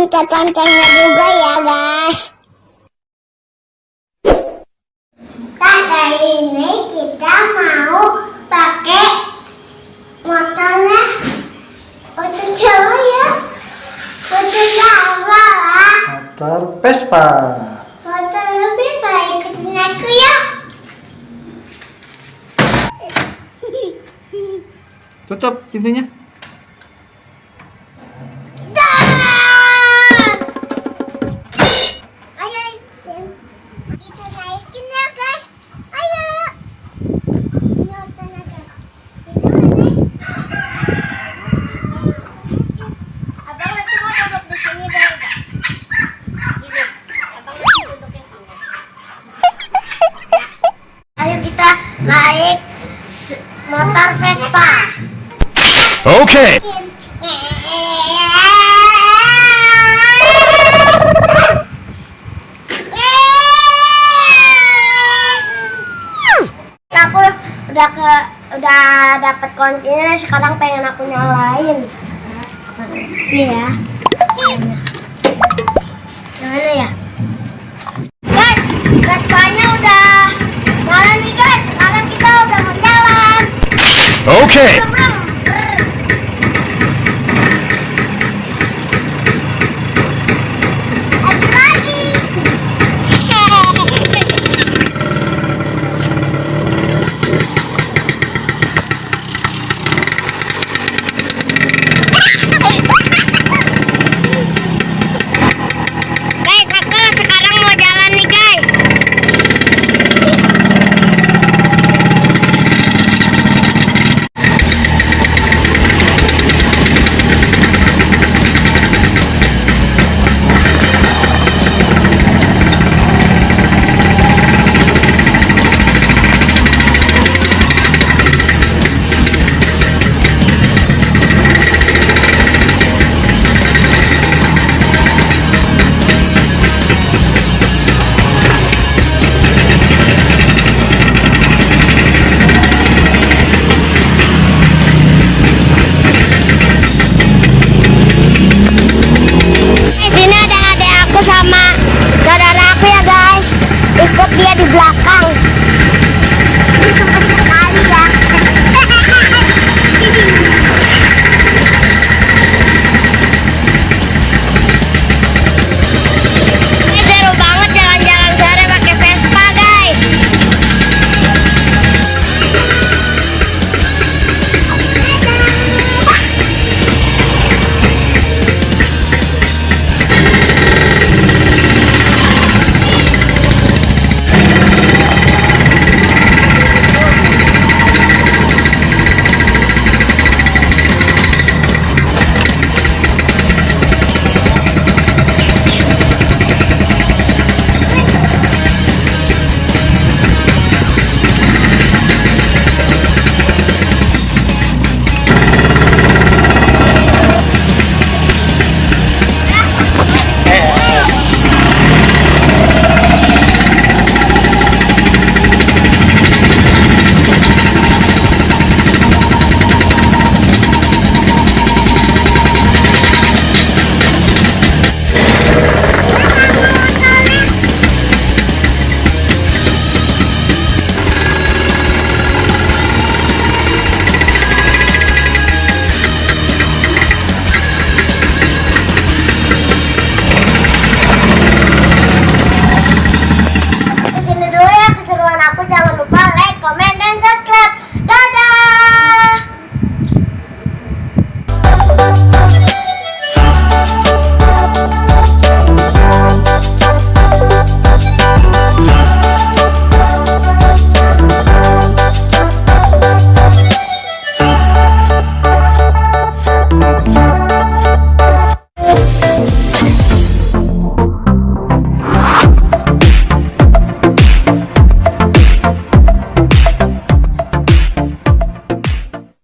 pencet-pencetnya juga ya guys. Kali ini kita mau pakai motornya motor Jawa ya, motor Jawa lah, motor Vespa. motor lebih baik ikutin aku ya. Tutup pintunya. Ayo kita naikin ya guys, ayo. Abang nanti mau duduk di sini dulu gak? Gini, abang nanti duduk yang ini. Ayo kita naik motor Vespa. Okay. Aku udah dapat kuncinya, sekarang pengen aku nyalain. Nih ya. Mana ya? Guys, Vespanya udah nyala nih guys. Sekarang kita udah mau jalan. Okay. Bram,